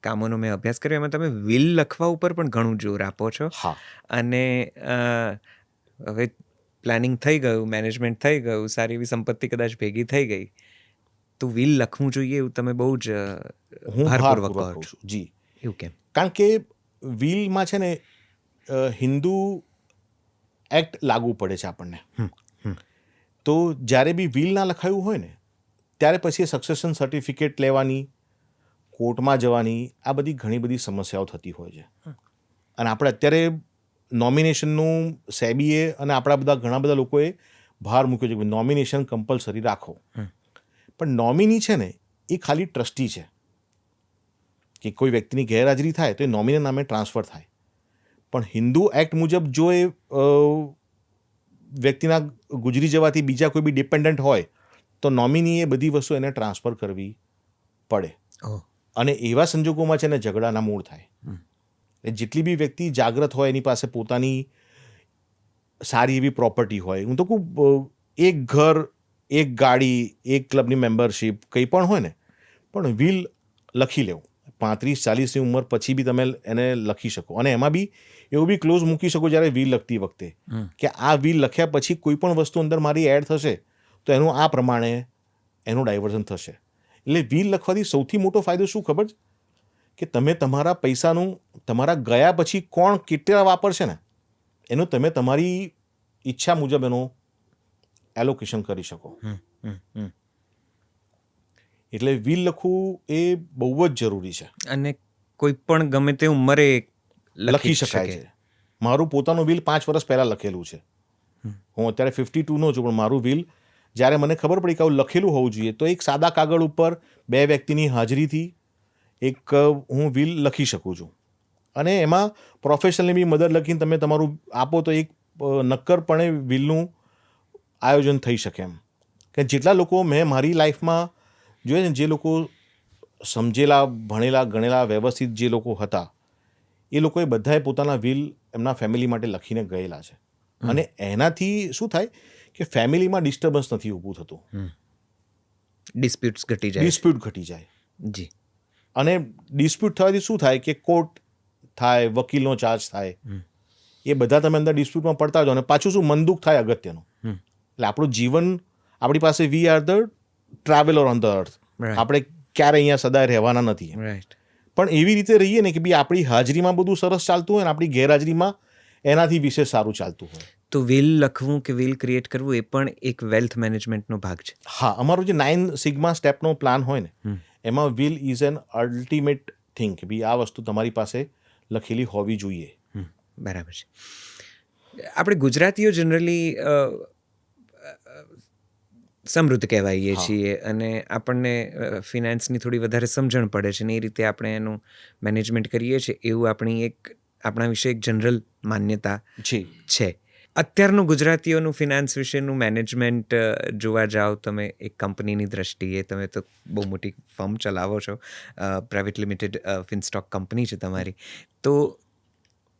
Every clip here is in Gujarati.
કામોનો મેં અભ્યાસ કર્યો એમાં તમે વિલ લખવા ઉપર પણ ઘણું જોર આપો છો. હા. અને હવે પ્લાનિંગ થઈ ગયું, મેનેજમેન્ટ થઈ ગયું, સારી એવી સંપત્તિ કદાચ ભેગી થઈ ગઈ, તો વિલ લખવું જોઈએ એવું તમે બહુ જ હું ભારપૂર્વક કહો કહું છો. છું જી. એવું કેમ? કારણ કે વિલમાં છે ને હિન્દુ એક્ટ લાગુ પડે છે આપણને. તો જ્યારે બી વિલ ના લખાયું હોય ને ત્યારે પછી એ સક્સેશન સર્ટિફિકેટ લેવાની, કોર્ટમાં જવાની, આ બધી ઘણી બધી સમસ્યાઓ થતી હોય છે. અને આપણે અત્યારે નોમિનેશનનું સેબીએ અને આપણા ઘણા બધા લોકોએ ભાર મૂક્યો છે કે નોમિનેશન કમ્પલસરી રાખો. પણ નોમિની છે ને એ ખાલી ટ્રસ્ટી છે કે કોઈ વ્યક્તિની ગેરહાજરી થાય તો એ નોમિની નામે ટ્રાન્સફર થાય. પણ હિન્દુ એક્ટ મુજબ જો એ વ્યક્તિના ગુજરી જવાથી બીજા કોઈ બી ડિપેન્ડન્ટ હોય તો નોમિની એ બધી વસ્તુ એને ટ્રાન્સફર કરવી પડે. અને એવા સંજોગોમાં છે ને ઝઘડાના મૂળ થાય. જેટલી બી વ્યક્તિ જાગ્રત હોય એની પાસે પોતાની સારી એવી પ્રોપર્ટી હોય, હું તો કહું એક ઘર, એક ગાડી, એક ક્લબની મેમ્બરશીપ કંઈ પણ હોય ને, પણ વિલ લખી લેવું. 35-40ની ઉંમર પછી બી તમે એને લખી શકો. અને એમાં બી એવું બી ક્લોઝ મૂકી શકો જ્યારે વિલ લખતી વખતે કે આ વિલ લખ્યા પછી કોઈ પણ વસ્તુ અંદર મારી એડ થશે તો એનું આ પ્રમાણે એનું ડાયવર્ઝન થશે. એટલે વિલ લખવાથી સૌથી મોટો ફાયદો શું ખબર છે? કે તમે તમારા પૈસાનું તમારા ગયા પછી કોણ કેટલા વાપરશે ને એનું તમે તમારી ઈચ્છા મુજબ એનું એલોકેશન કરી શકો. એટલે વિલ લખવું એ બહુ જ જરૂરી છે. અને કોઈ પણ ગમે તે ઉંમરે લખી શકાય છે. મારું પોતાનું વિલ 5 વર્ષ પહેલાં લખેલું છે. હું અત્યારે 52નો છું, પણ મારું વિલ જ્યારે મને ખબર પડી કે આવું લખેલું હોવું જોઈએ તો એક સાદા કાગળ ઉપર 2 વ્યક્તિની હાજરીથી એક હું વિલ લખી શકું છું. અને એમાં પ્રોફેશનલની બી મદદ લખીને તમે તમારું આપો તો એક નક્કરપણે વિલનું આયોજન થઈ શકે એમ. કે જેટલા લોકો મેં મારી લાઈફમાં જોઈએ ને, જે લોકો સમજેલા, ભણેલા, ગણેલા, વ્યવસ્થિત જે લોકો હતા એ લોકોએ બધાએ પોતાના વિલ એમના ફેમિલી માટે લખીને ગયેલા છે. અને એનાથી શું થાય કે ફેમિલીમાં ડિસ્ટર્બન્સ નથી ઊભું થતું. ડિસ્પ્યુટ્સ ઘટી જાય. જી. અને ડિસ્પ્યુટ થવાથી શું થાય કે કોર્ટ થાય, વકીલનો ચાર્જ થાય, એ બધા તમે અંદર ડિસ્પ્યુટમાં પડતા જાઓ. અને પાછું શું મનદુખ થાય અગત્યનું. એટલે આપણું જીવન, આપણી પાસે we are the traveller on the earth. આપણે ક્યારે અહીંયા સદાય રહેવાના નથી. પણ એવી રીતે રહીએ ને કે બી આપણી હાજરીમાં બધું સરસ ચાલતું હોય ને આપણી ગેરહાજરીમાં એનાથી વિશેષ સારું ચાલતું હોય. તો વિલ લખવું કે વિલ ક્રિએટ કરવું એ પણ એક વેલ્થ મેનેજમેન્ટનો ભાગ છે. હા, અમારું જે 9 સિગ્મા સ્ટેપનો પ્લાન હોય ને એમાં will is an ultimate thing કે ભાઈ આ વસ્તુ તમારી પાસે લખેલી હોવી જોઈએ. બરાબર છે. આપણે ગુજરાતીઓ જનરલી સમૃદ્ધ કહેવાઈએ છીએ અને આપણને ફિનાન્સની થોડી વધારે સમજણ પડે છે ને એ રીતે આપણે એનું મેનેજમેન્ટ કરીએ છીએ એવું આપણા વિશે એક જનરલ માન્યતા છે. અત્યારનું ગુજરાતીઓનું ફિનાન્સ વિશેનું મેનેજમેન્ટ જોવા જાઓ તમે એક કંપનીની દ્રષ્ટિએ, તમે તો બહુ મોટી ફર્મ ચલાવો છો, પ્રાઇવેટ લિમિટેડ ફિનસ્ટોક કંપની છે તમારી, તો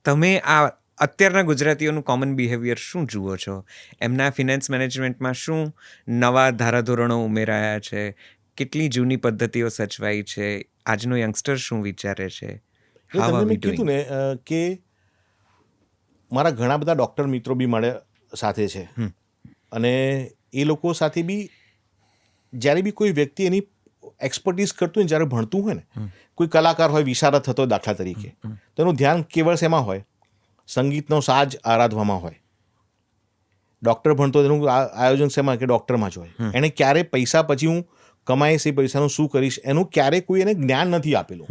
તમે આ અત્યારના ગુજરાતીઓનું કોમન બિહેવિયર શું જુઓ છો? એમના ફિનાન્સ મેનેજમેન્ટમાં શું નવા ધારાધોરણો ઉમેરાયા છે? કેટલી જૂની પદ્ધતિઓ સચવાઈ છે? આજનો યંગસ્ટર શું વિચારે છે? તમને મેં કીધું ને કે મારા ઘણા બધા ડૉક્ટર મિત્રો બી મારે સાથે છે. અને એ લોકો સાથે બી જ્યારે બી કોઈ વ્યક્તિ એની એક્સપર્ટીઝ કરતું હોય, જ્યારે ભણતું હોય ને, કોઈ કલાકાર હોય, વિશારદ થતો દાખલા તરીકે, તો એનું ધ્યાન કેવળ શેમાં હોય? સંગીતનો સાજ આરાધવામાં હોય. ડૉક્ટર ભણતો એનું આયોજન શેમાં? કે ડૉક્ટરમાં જ હોય. એને ક્યારે પૈસા પછી હું કમાઈશ, એ પૈસાનું શું કરીશ, એનું ક્યારે કોઈ એને જ્ઞાન નથી આપેલું.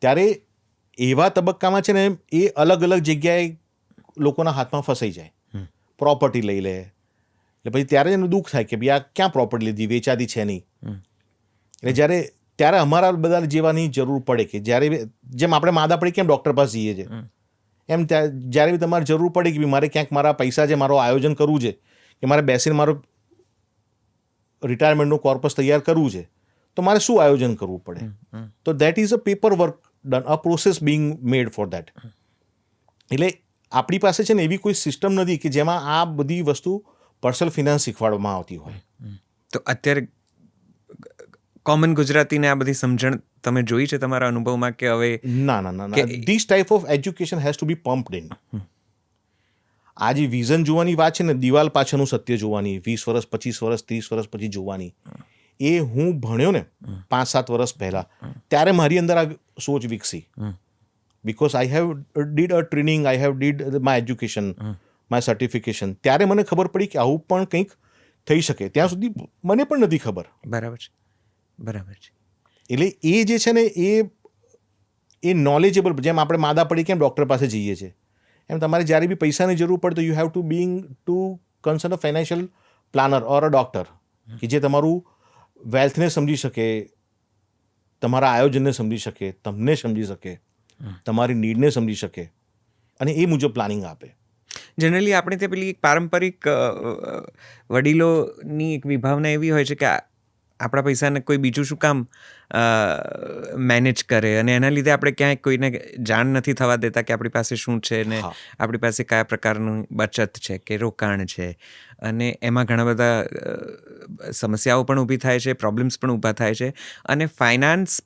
ત્યારે એવા તબક્કામાં છે ને એ અલગ અલગ જગ્યાએ લોકોના હાથમાં ફસાઈ જાય. પ્રોપર્ટી લઈ લે એટલે પછી ત્યારે એનું દુઃખ થાય કે ભાઈ આ ક્યાં પ્રોપર્ટી લીધી, વેચાતી છે નહીં. એટલે ત્યારે અમારા બધા જેવાની જરૂર પડે કે જ્યારે જેમ આપણે માદા પડી કેમ ડૉક્ટર પાસે જઈએ છીએ, એમ જ્યારે બી તમારે જરૂર પડે કે મારે ક્યાંક મારા પૈસા છે, મારો આયોજન કરવું છે, કે મારે બેસીને મારું રિટાયરમેન્ટનું કોર્પસ તૈયાર કરવું છે, તો મારે શું આયોજન કરવું પડે? તો that is a paper work done, a process Bing made for that. એટલે આપણી પાસે છે ને એવી કોઈ સિસ્ટમ નથી કે જેમાં આ બધી વસ્તુ પર્સનલ ફિનાન્સ શીખવાડવામાં આવતી હોય. તો અત્યારે કોમન ગુજરાતીને આ બધી સમજણ તમે જોઈ છે તમારા અનુભવમાં કે હવે ના કે- this type of education has to be pumped in. આ જે વિઝન જોવાની વાત છે ને, દિવાલ પાછળનું સત્ય જોવાની, 20 વર્ષ 25 વર્ષ 30 વર્ષ પછી જોવાની, એ હું ભણ્યો ને 5-7 વર્ષ પહેલા, ત્યારે મારી અંદર આ સોચ વિકસી. Because I have did a training, I have did my education, my certification. ત્યારે મને ખબર પડી કે આવું પણ કંઈક થઈ શકે. ત્યાં સુધી મને પણ નથી ખબર. બરાબર છે એટલે એ જે છે ને એ નોલેજેબલ, જેમ આપણે માદા પડી કેમ ડૉક્ટર પાસે જઈએ છીએ, એમ તમારે જ્યારે બી પૈસાની જરૂર પડે તો you have to concern a financial planner or a doctor, કે જે તમારું વેલ્થને સમજી શકે, તમારા આયોજનને સમજી શકે, તમને સમજી શકે, તમારી નીડને સમજી શકે અને એ મુજબ પ્લાનિંગ આપે. જનરલી આપણે ત્યાં પેલી એક પારંપરિક વડીલોની એક વિભાવના એવી હોય છે કે આપણા પૈસાને કોઈ બીજું શું કામ મેનેજ કરે, અને એના લીધે આપણે ક્યાંય કોઈને જાણ નથી થવા દેતા કે આપણી પાસે શું છે ને હા. આપણી પાસે કયા પ્રકારનું બચત છે કે રોકાણ છે, અને એમાં ઘણા બધા સમસ્યાઓ પણ ઊભી થાય છે, પ્રોબ્લેમ્સ પણ ઊભા થાય છે, અને ફાઇનાન્સ